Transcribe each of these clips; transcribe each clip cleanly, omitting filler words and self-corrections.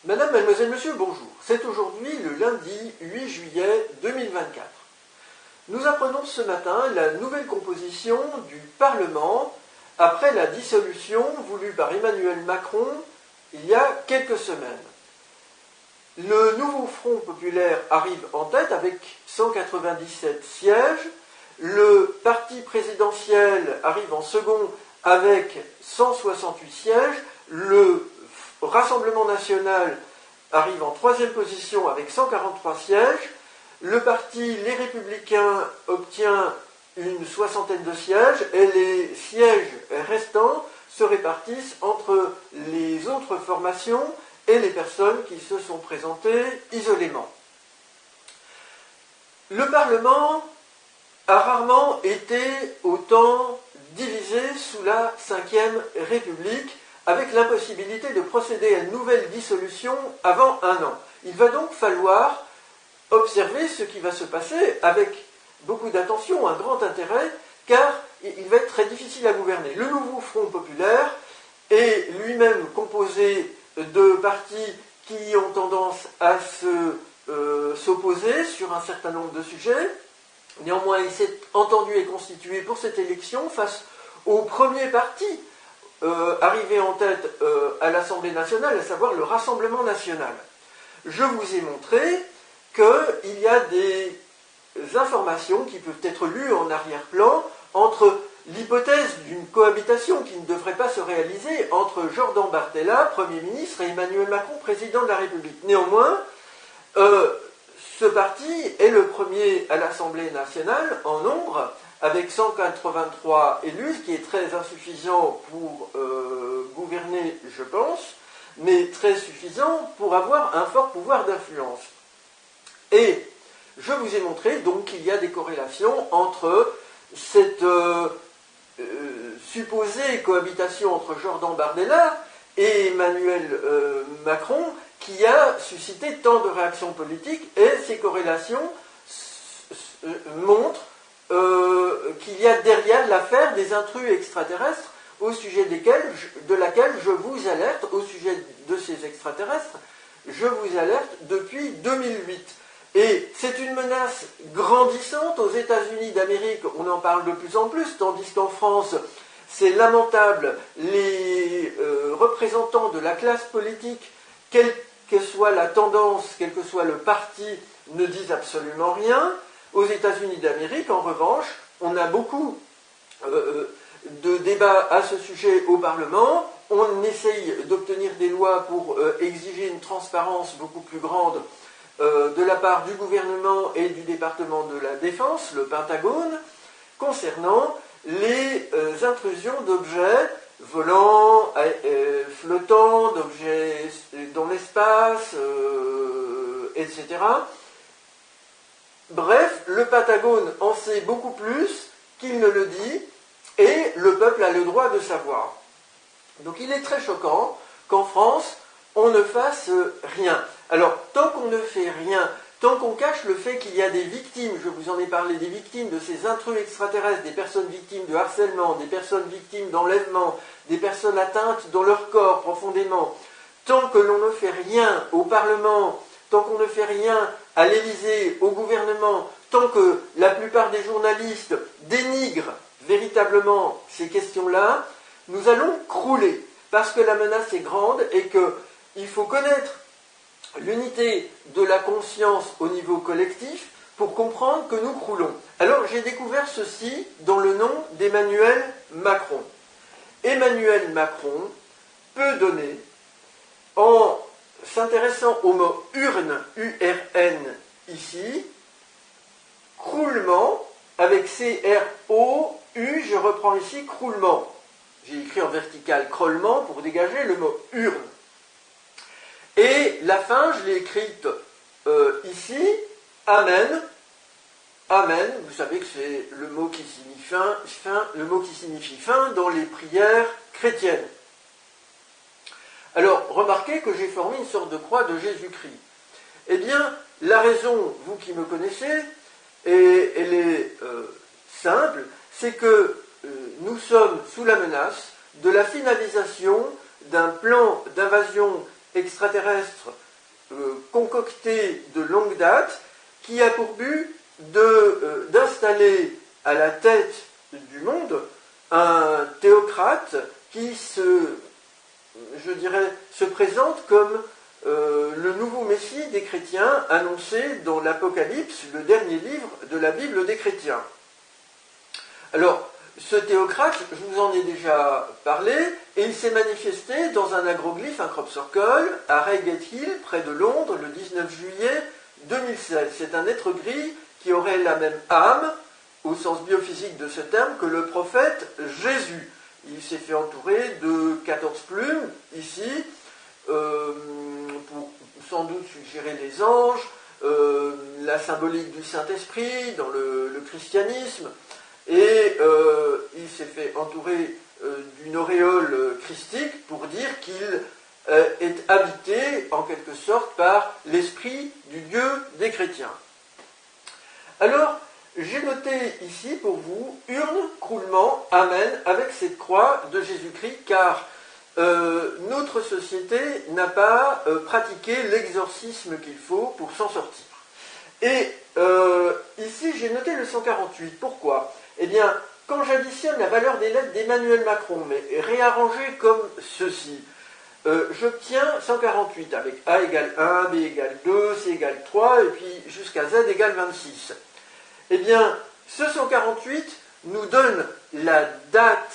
Madame, mademoiselle, monsieur, bonjour. C'est aujourd'hui le lundi 8 juillet 2024. Nous apprenons ce matin la nouvelle composition du Parlement après la dissolution voulue par Emmanuel Macron il y a quelques semaines. Le nouveau Front populaire arrive en tête avec 197 sièges. Le parti présidentiel arrive en second avec 168 sièges. Le Rassemblement national arrive en troisième position avec 143 sièges. Le parti Les Républicains obtient une soixantaine de sièges et les sièges restants se répartissent entre les autres formations et les personnes qui se sont présentées isolément. Le Parlement a rarement été autant divisé sous la Ve République, avec l'impossibilité de procéder à une nouvelle dissolution avant un an. Il va donc falloir observer ce qui va se passer avec beaucoup d'attention, un grand intérêt, car il va être très difficile à gouverner. Le nouveau Front populaire est lui-même composé de partis qui ont tendance à s'opposer sur un certain nombre de sujets. Néanmoins, il s'est entendu et constitué pour cette élection face au premier parti arrivé en tête à l'Assemblée nationale, à savoir le Rassemblement national. Je vous ai montré qu'il y a des informations qui peuvent être lues en arrière-plan entre l'hypothèse d'une cohabitation qui ne devrait pas se réaliser entre Jordan Bardella, Premier ministre, et Emmanuel Macron, président de la République. Néanmoins, ce parti est le premier à l'Assemblée nationale en nombre, avec 183 élus, ce qui est très insuffisant pour gouverner, je pense, mais très suffisant pour avoir un fort pouvoir d'influence. Et je vous ai montré donc qu'il y a des corrélations entre cette supposée cohabitation entre Jordan Bardella et Emmanuel Macron, qui a suscité tant de réactions politiques, et ces corrélations montrent qu'il y a derrière l'affaire des intrus extraterrestres au sujet de laquelle je vous alerte, au sujet de ces extraterrestres, je vous alerte depuis 2008. Et c'est une menace grandissante aux États-Unis d'Amérique, on en parle de plus en plus, tandis qu'en France, c'est lamentable, les représentants de la classe politique, quelle que soit la tendance, quel que soit le parti, ne disent absolument rien. Aux États-Unis d'Amérique, en revanche, on a beaucoup de débats à ce sujet au Parlement. On essaye d'obtenir des lois pour exiger une transparence beaucoup plus grande de la part du gouvernement et du département de la Défense, le Pentagone, concernant les intrusions d'objets volants, flottants, d'objets dans l'espace, etc. Bref, le Pentagone en sait beaucoup plus qu'il ne le dit, et le peuple a le droit de savoir. Donc il est très choquant qu'en France, on ne fasse rien. Alors, tant qu'on ne fait rien, tant qu'on cache le fait qu'il y a des victimes, je vous en ai parlé, des victimes de ces intrus extraterrestres, des personnes victimes de harcèlement, des personnes victimes d'enlèvement, des personnes atteintes dans leur corps profondément, tant que l'on ne fait rien au Parlement, tant qu'on ne fait rien à l'Élysée, au gouvernement, tant que la plupart des journalistes dénigrent véritablement ces questions-là, nous allons crouler, parce que la menace est grande et qu'il faut connaître l'unité de la conscience au niveau collectif pour comprendre que nous croulons. Alors j'ai découvert ceci dans le nom d'Emmanuel Macron. Emmanuel Macron peut donner, en s'intéressant au mot urne, U-R-N, ici, croulement, avec C-R-O-U, je reprends ici croulement. J'ai écrit en vertical crollement pour dégager le mot urne. Et la fin, je l'ai écrite ici, Amen. Amen, vous savez que c'est le mot qui signifie fin dans les prières chrétiennes. Alors, remarquez que j'ai formé une sorte de croix de Jésus-Christ. Eh bien, la raison, vous qui me connaissez, et elle est simple, c'est que nous sommes sous la menace de la finalisation d'un plan d'invasion extraterrestre concocté de longue date qui a pour but d'installer à la tête du monde un théocrate qui se présente comme le nouveau Messie des chrétiens annoncé dans l'Apocalypse, le dernier livre de la Bible des chrétiens. Alors, ce théocrate, je vous en ai déjà parlé, et il s'est manifesté dans un agroglyphe, un crop circle, à Reigate Hill, près de Londres, le 19 juillet 2016. C'est un être gris qui aurait la même âme, au sens biophysique de ce terme, que le prophète Jésus. Il s'est fait entourer de 14 plumes, ici, pour sans doute suggérer les anges, la symbolique du Saint-Esprit dans le christianisme, et il s'est fait entourer d'une auréole christique pour dire qu'il est habité en quelque sorte par l'esprit du Dieu des chrétiens. Alors, j'ai noté ici pour vous urne, croulement, amen, avec cette croix de Jésus-Christ, car notre société n'a pas pratiqué l'exorcisme qu'il faut pour s'en sortir. Et ici, j'ai noté le 148. Pourquoi ? Eh bien, quand j'additionne la valeur des lettres d'Emmanuel Macron, mais réarrangée comme ceci, j'obtiens 148 avec A égale 1, B égale 2, C égale 3, et puis jusqu'à Z égale 26. Eh bien, ce 148 nous donne la date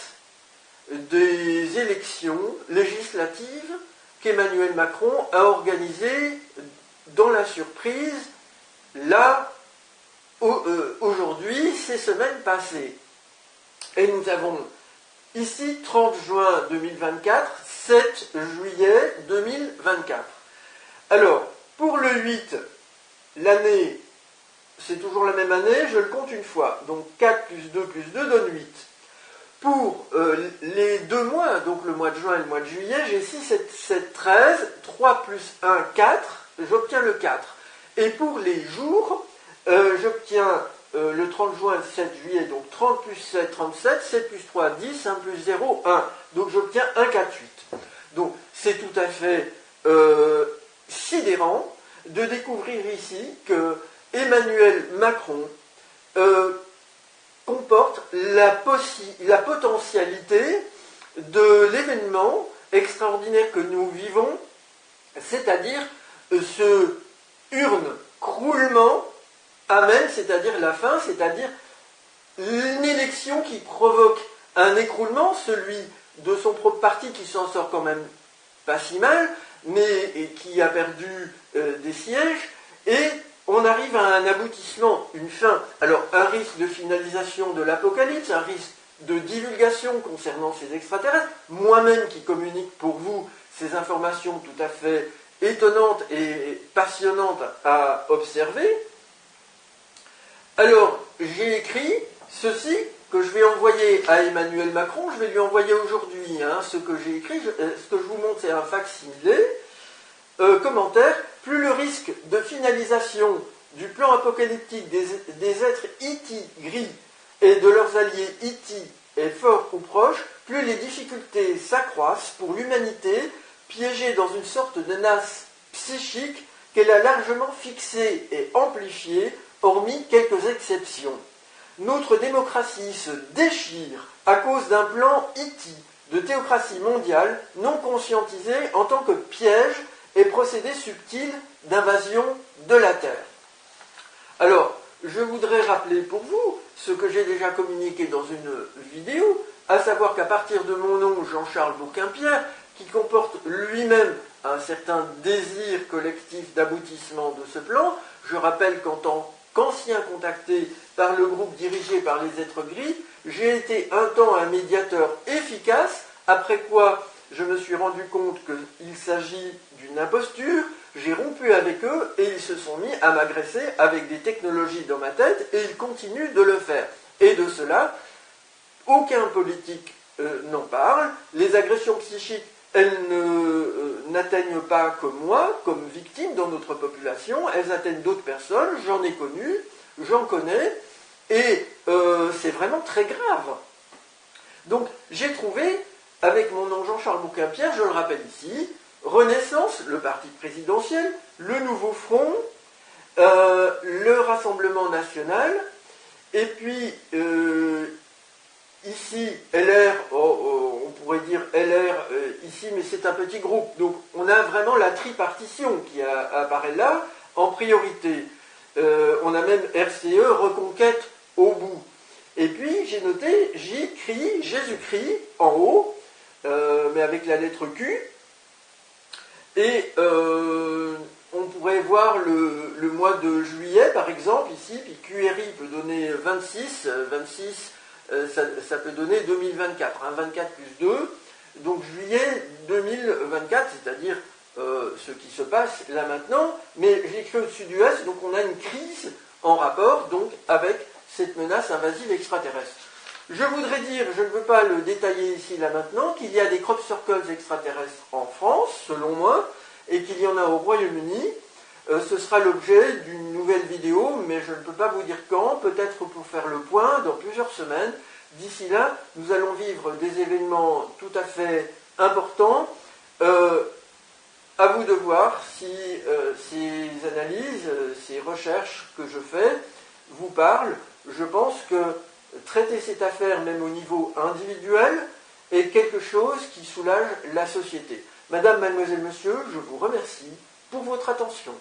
des élections législatives qu'Emmanuel Macron a organisées dans la surprise, là, aujourd'hui, ces semaines passées. Et nous avons ici 30 juin 2024, 7 juillet 2024. Alors, pour le 8, l'année, c'est toujours la même année, je le compte une fois. Donc 4 plus 2 donne 8. Pour les 2 mois, donc le mois de juin et le mois de juillet, j'ai 6, 7, 13, 3 plus 1, 4, j'obtiens le 4. Et pour les jours, j'obtiens le 30 juin, le 7 juillet, donc 30 plus 7, 37, 7 plus 3, 10, 1 plus 0, 1. Donc j'obtiens 1, 4, 8. Donc c'est tout à fait sidérant de découvrir ici que Emmanuel Macron comporte la potentialité de l'événement extraordinaire que nous vivons, c'est-à-dire ce urne-croulement, amen, c'est-à-dire la fin, c'est-à-dire une élection qui provoque un écroulement, celui de son propre parti qui s'en sort quand même pas si mal, mais qui a perdu des sièges, et on arrive à un aboutissement, une fin. Alors, un risque de finalisation de l'apocalypse, un risque de divulgation concernant ces extraterrestres, moi-même qui communique pour vous ces informations tout à fait étonnantes et passionnantes à observer. Alors, j'ai écrit ceci que je vais envoyer à Emmanuel Macron, je vais lui envoyer aujourd'hui ce que j'ai écrit, ce que je vous montre c'est un facsimilé. Commentaire, plus le risque de finalisation du plan apocalyptique des êtres E.T. gris et de leurs alliés E.T. est fort ou proche, plus les difficultés s'accroissent pour l'humanité piégée dans une sorte de nasse psychique qu'elle a largement fixée et amplifiée, hormis quelques exceptions. Notre démocratie se déchire à cause d'un plan E.T. de théocratie mondiale non conscientisé en tant que piège et procédé subtil d'invasion de la Terre. Alors, je voudrais rappeler pour vous ce que j'ai déjà communiqué dans une vidéo, à savoir qu'à partir de mon nom, Jean-Charles Bourquin-Pierre, qui comporte lui-même un certain désir collectif d'aboutissement de ce plan, je rappelle qu'en tant qu'ancien contacté par le groupe dirigé par les êtres gris, j'ai été un temps un médiateur efficace, après quoi je me suis rendu compte qu'il s'agit d'une imposture, j'ai rompu avec eux et ils se sont mis à m'agresser avec des technologies dans ma tête et ils continuent de le faire. Et de cela, aucun politique n'en parle. Les agressions psychiques, elles n'atteignent pas que moi, comme victime dans notre population, elles atteignent d'autres personnes, j'en ai connu, j'en connais, et c'est vraiment très grave. Donc j'ai trouvé, avec mon nom Jean-Charles Bourquin-Pierre, je le rappelle ici, Renaissance, le parti présidentiel, le Nouveau Front, le Rassemblement national, et puis ici LR, on pourrait dire LR ici, mais c'est un petit groupe, donc on a vraiment la tripartition qui apparaît là en priorité. On a même RCE, Reconquête au bout. Et puis j'ai noté J-CRI, Jésus-Christ en haut, mais avec la lettre Q. Et on pourrait voir le mois de juillet, par exemple, ici, puis QRI peut donner 26, 26 ça peut donner 2024, hein, 24 plus 2, donc juillet 2024, c'est-à-dire ce qui se passe là maintenant, mais j'ai écrit au-dessus du S, donc on a une crise en rapport donc avec cette menace invasive extraterrestre. Je voudrais dire, je ne veux pas le détailler ici là maintenant, qu'il y a des crop circles extraterrestres en France, selon moi, et qu'il y en a au Royaume-Uni. Ce sera l'objet d'une nouvelle vidéo, mais je ne peux pas vous dire quand, peut-être pour faire le point dans plusieurs semaines. D'ici là, nous allons vivre des événements tout à fait importants. À vous de voir si ces analyses, ces recherches que je fais vous parlent. Je pense que traiter cette affaire, même au niveau individuel, est quelque chose qui soulage la société. Madame, mademoiselle, monsieur, je vous remercie pour votre attention.